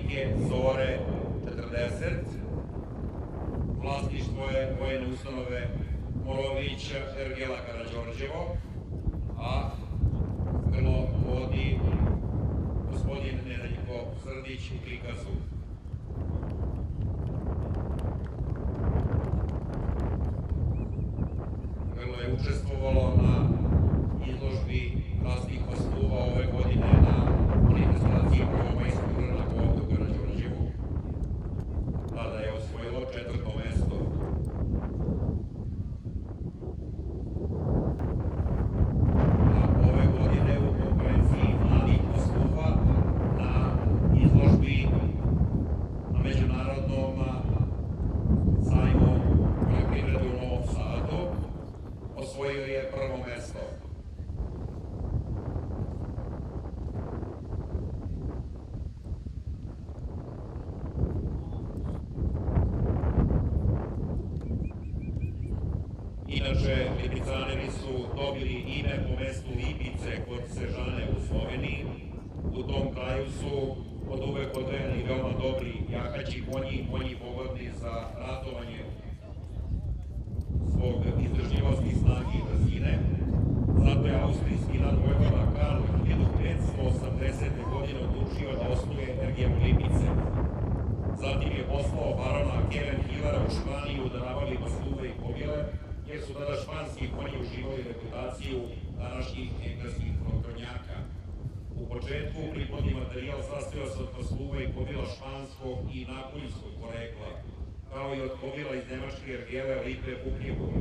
bitke Zore 40, vlasništvo je vojne ustanove Morović Ergela Karađorđevo, a grlo vodi gospodin Nedeljko Srdić u prikazu. Grlo je učestvovalo na izložbi raznih pastuva ove godine na manifestaciji prvomajskog grla ovde u Karađorđevu. Tada je osvojilo 4. mesto. Ove godine u konkurenciji mladih pastuva na izložbi na međunarodnom sajmu poljoprivrede u Novom Sadu osvojio je 1. mesto. Inače, Lipicaneri su dobili ime po mestu Lipice kod Sežane u Sloveniji. U tom kraju su od uvek odvojeni veoma dobri jakaći konji, konji pogodni za ratovanje svog izdržljivosti, snage i brzine. Zato je austrijski nadvojvoda Karl 1580. godine odlučio da osnuje Ergelu Lipice. Zatim je poslao barona Kevenhillera u Španiju da nabavi pastuve i kobile, jer su tada španski konji uživali reputaciju današnjih engleskih frontonjaka. U početku priplodni materijal sastojao se od pastuva i kobila španskog i napoljskog porekla, kao i od kobila iz nemačke ergele Lipe Bukljevovi.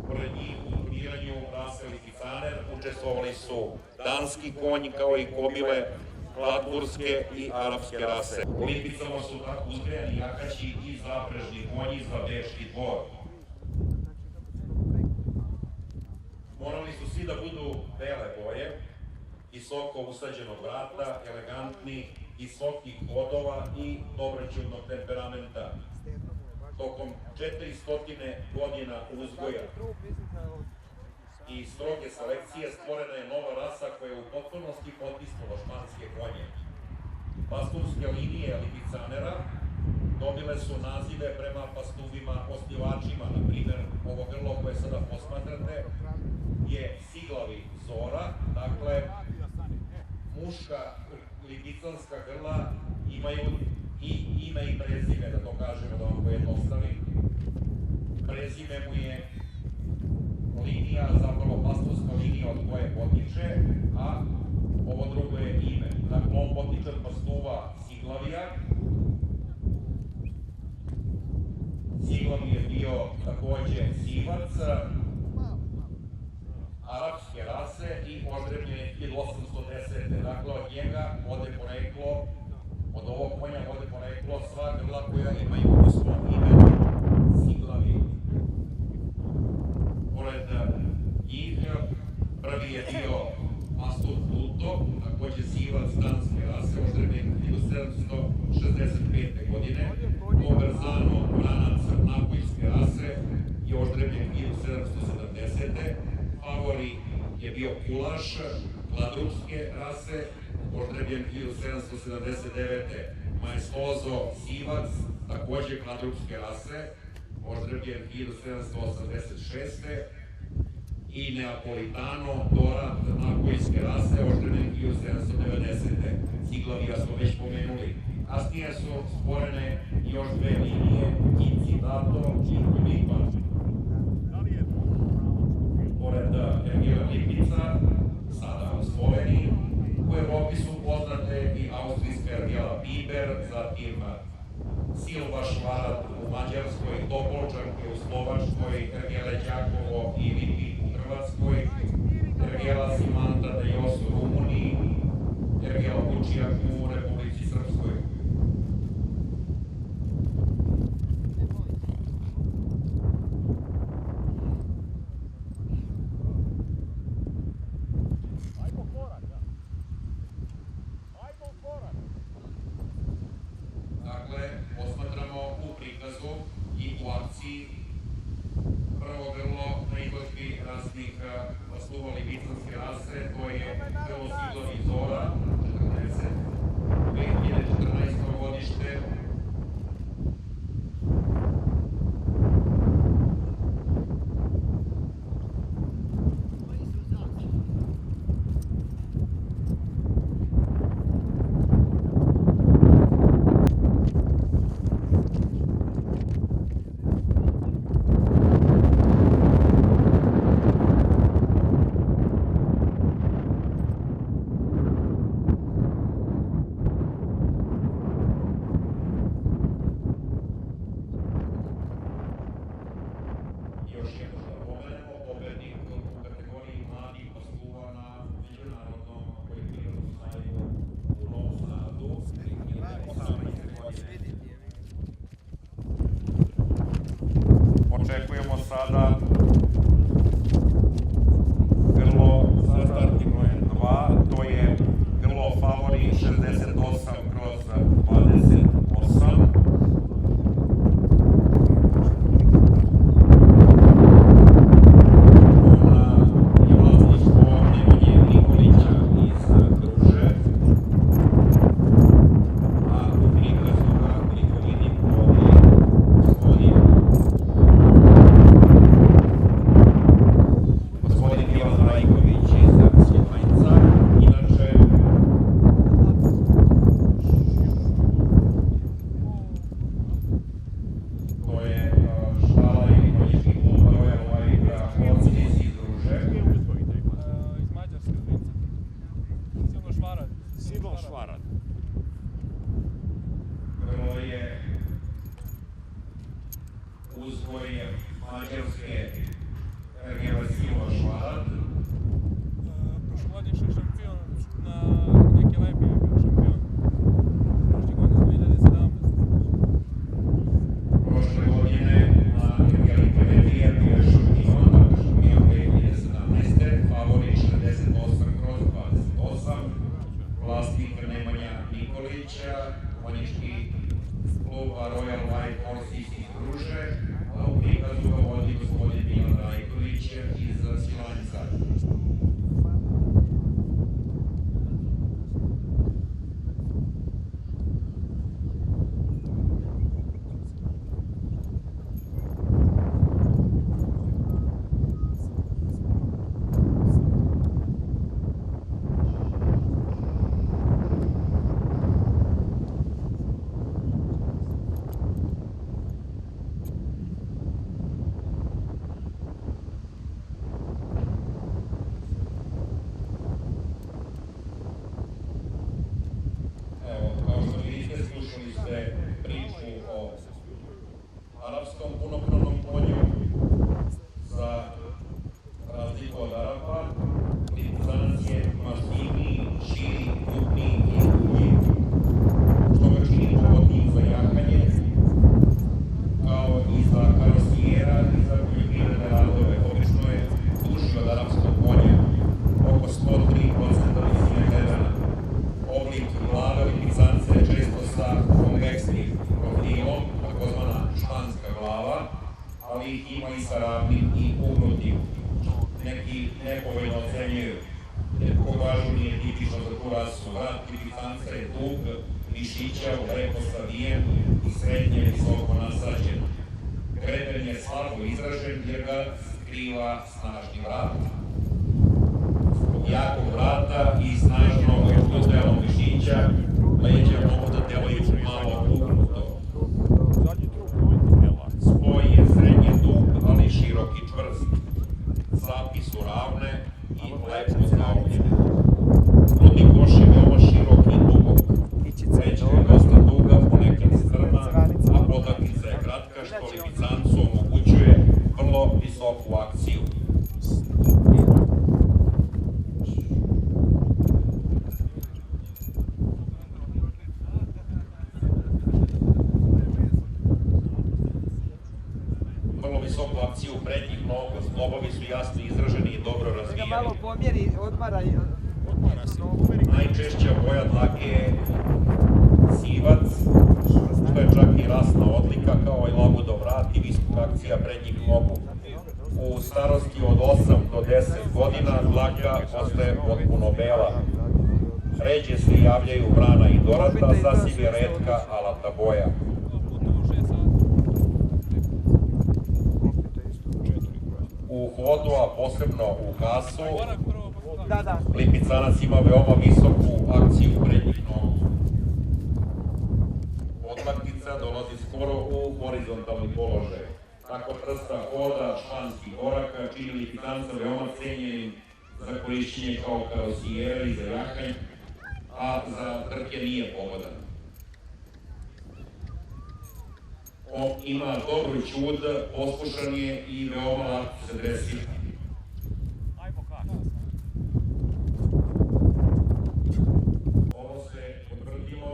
Pored njih u turniranju rase Lipicaner učestvovali su danski konj kao i kobile Gladburske i arapske rase. U Lipicama su tako uzgajani jakaći i zaprežni konji za bečki dvor. Morali su svi da budu bele boje, visoko usađenog vrata, elegantni, visokih hodova i dobroćudnog temperamenta. Tokom 400 godina uzgoja i stroge selekcije stvorena je nova rasa koja je u potpunosti potisnula španske konje. Pasturske linije Lipicanera dobile su nazive prema pastuvima osnivačima. Na primjer, ovo grlo koje sada posmatrate je Siglavi Zora, dakle, muška lipicanska grla imaju i ime i prezime, da to kažemo, da vam pojednostavim. Prezime mu je linija, zapravo pastorska linija od koje potiče, a ovo drugo je ime. Dakle, on potiče od pastuva Siglavija. Siglav je bio takođe sivac, arapske rase i oždrebljen je 1810. Dakle, od njega vode poreklo, od ovog konja vode poreklo sva grla koja imaju u svom imenu Siglavi. Pored njih, prvi je bio pastor Pluto, takođe sivac danske rase, oždrebljen 1765. godine. Conversano, vranac napoljske rase je oždrebljen 1770. Favori je bio Kulaš, Gladruške rase, oždrebljen 1779. Maestoso sivac, takođe Gladruške rase, oždrebljen 1786. I Neapolitano, Dorat, napoljske rase, oždrebljen 1790. Siglavija smo već pomenuli. Kasnije su stvorene još dve linije, Incitato i Lipa. Pored Ergela Lipica, sada u Sloveniji, u Evropi su poznate i austrijska Ergela Biber, zatim Silva Švarat u Mađarskoj, Topolčanke u Slovačkoj, Ergele Đakovo i Lipik u Hrvatskoj, Ergela Simanta de Jos u Rumuniji, Ergela Vučijak u Republici Srpskoj. Dakle, posmatramo u prikazu i u akciji prvo grlo na izložbi raznih pastuva lipicanske rase, to je grlo Siglavi Zora 40. 2014. godište. Još jednom da pomenemo, pobednik u kategoriji mladih posluva na međunarodnom poljoprivrednom sajmu u Novom Sadu 2018. godine. Očekujemo sada grlo sa startnim brojem 2, to je grlo Favori 68/28. Grlo je uzgoj mađarske Ergela Silva Švarad. Prošlogodišnji šampion na neke lebi je bio šampion. Prošle godine 2017. Prošle godine na Ergeli Televija bio je šampion 2017. Favori 48/28. Vlasnik Nemanja Nikolića, konjički kluba Royal White Horses iz Gruže, a u prikazu ga vodi gospodin Milan Rajković iz Svilajnca. Slušali ste priču o arapskom punopravnom konju. Za razliku od Arapa, Libuzanac je masivniji, širi, krupniji i duži, što ga čini pogodnijim za jahanje, kao i za karosijera i za poljoprivredne radove. Obično je duži od arapskog konja, oko 103% visine gledana. Oblik glave libuzance je često sa konveksnim profilom, takozvana španska glava, ali ih ima i sa ravnim i ugnutim. Neki nepovoljno ocenjuju, jer ko kažu nije tipično za tu rasu. Vrat libuzanca je dug, mišićav, lepo savijen i srednje visoko nasađen. Greben je slabo izražen jer ga skriva snažni vrat. Jakog vrata i snažnog delom mišića, leđa mogu da delaju malo ugnuto. Spoj je srednje dug, ali širok i čvrst. Zapi su ravne i lepo zaobljene. Grudni koš je veoma širok i dubok. Leđa je dosta duga, ponekad strma, a podlaktica je kratka, što libuzancu omogućuje vrlo visoku akciju. Visoku akciju prednjih nogu, zglobovi su jasno izraženi i dobro razvijeni. Malo pomjeri, odmara se. Najčešća boja dlake je sivac, što je čak i rasna odlika, kao i labudo vrat i visoka akcija prednjih nogu. U starosti od 8 do 10 godina dlaka postaje potpuno bela. Ređe se javljaju brana i dorata, sasvim je retka alata boja. U hodu, a posebno u gasu, Lipicanac ima veoma visoku akciju prednjih nogu. Odmaknica dolazi skoro u horizontalni položaj. Tako vrsta hoda španskih koraka čini Lipicanca veoma cenjenim za korišćenje kao karosijera i za jahanje, a za trke nije pogodan. On ima dobru ćud, poslušan je i veoma lako se dresira. Ovo se potvrdilo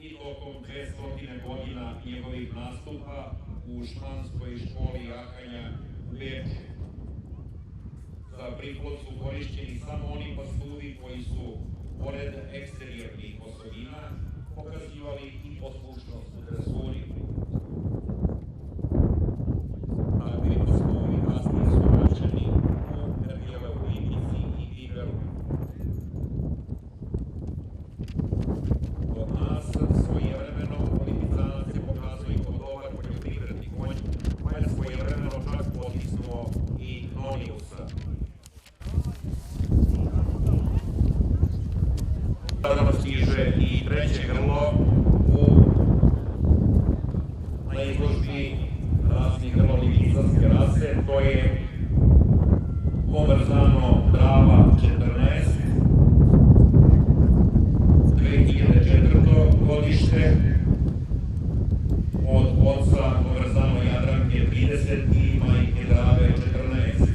i tokom 200 godina njegovih nastupa u španskoj školi jahanja u Beču. Za priplot su korišćeni samo oni pasturi koji su, pored eksterijernih osobina, pokazivali i poslušnost u dresuri. Takvi pastovi kasnije su vraćani u Ergele u Lipici i Tiberu. Kod nas svojevremeno Lipicanac se pokazuje kao dobar poljoprivredni konj, pa je svojevremeno čak potisnuo i Noniusa. Sada nam stiže i treće grlo na izložbi rasnih grlo lipicanske rase, to je Conversano Drava 14, 2004. godište, od oca Conversano Jadranke 30 i majke Drave 14.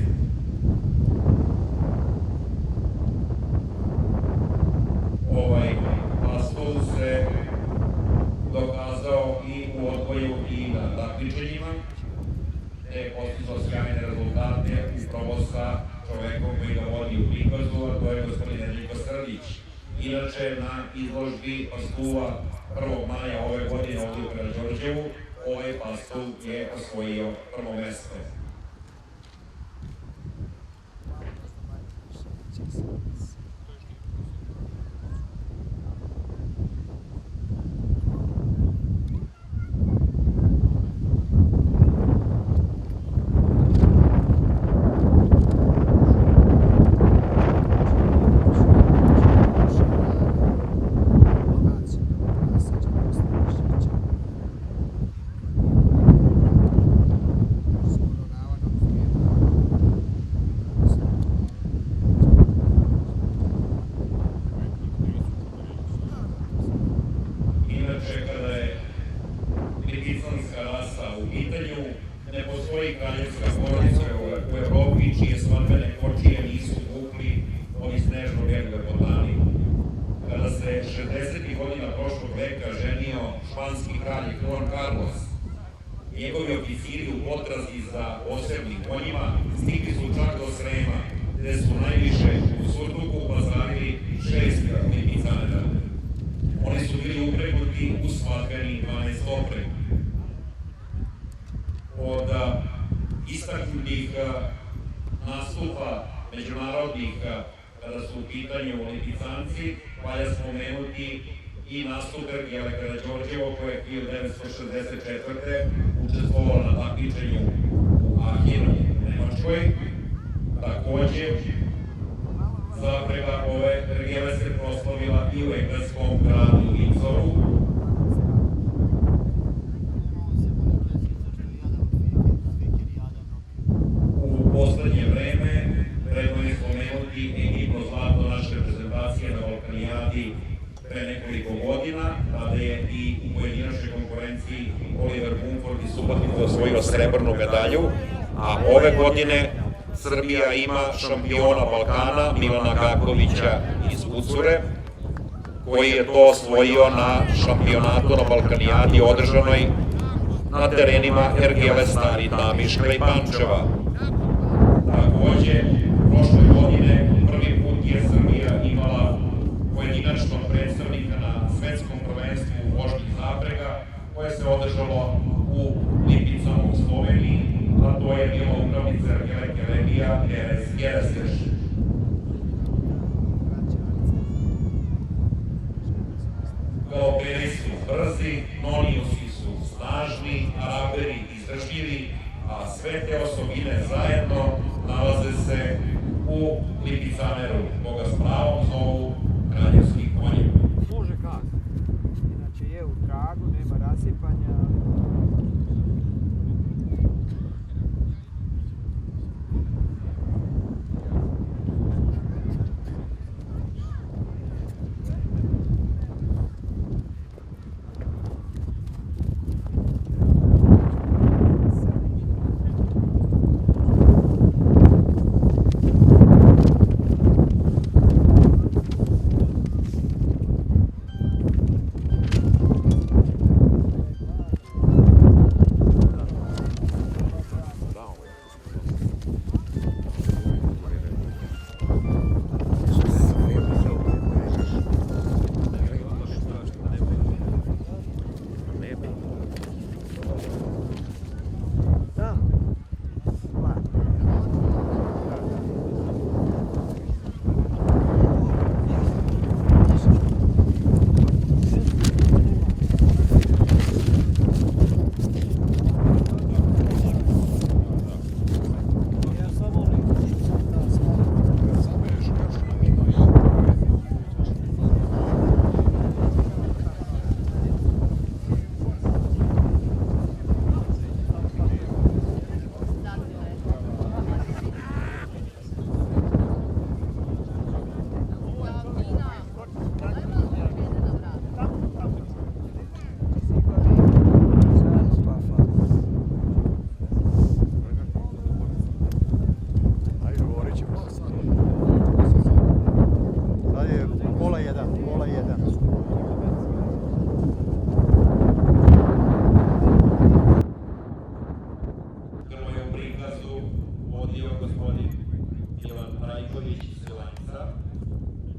Ovaj pastor se dokazao i u odgoju i na takmičenjima, te je postizao sjajne rezultate upravo sa čovekom koji ga vodi u prikazu, a to je gospodin Enrico Srdić. Inače, na izložbi pastuva 1. maja ove godine ovdje u Karađorđevu, ovaj pastuv je osvojio prvo mesto. Ne postoji kraljevska porodica u Evropi čije svadbene kočije nisu vukli ovi snežno-beli lepotani. Kada se 60. godina prošlog veka ženio španski kralj Juan Carlos, njegovi oficiri u potrazi za posebnim konjima stigli su čak do Srema, gde su najviše u surduku upazarili 6 lipicaneta. Oni su bili upregnuti u svadbeni 12 opreg. Od istaknutih nastupa međunarodnih kada su u pitanju Lipicanci, valja spomenuti i nastup Ergele Karađorđevo koje je 1964. učestvovalo na takmičenju u Aachenu u Nemačkoj. Takođe, zaprega ove Ergele se proslavila i u engleskom gradu Windsoru. U poslednje vreme treba je spomenuti ekipno zlato naše reprezentacije na Balkanijadi pre nekoliko godina, kada je i u pojedinačnoj konkurenciji Oliver Mumford iz Subotice osvojio srebrnu medalju, a ove godine Srbija ima šampiona Balkana Milana Gakovića iz Kucure, koji je to osvojio na šampionatu na Balkanijadi održanoj na terenima Ergele Stari Namiška i Pančeva. Takođe, prošle godine prvi put je Srbija imala pojedinačnog predstavnika na svetskom prvenstvu u vožnji zaprega, koje se održalo u Lipicama u Sloveniji, a to je bila upravnica Ergele Kelebija Gereseš.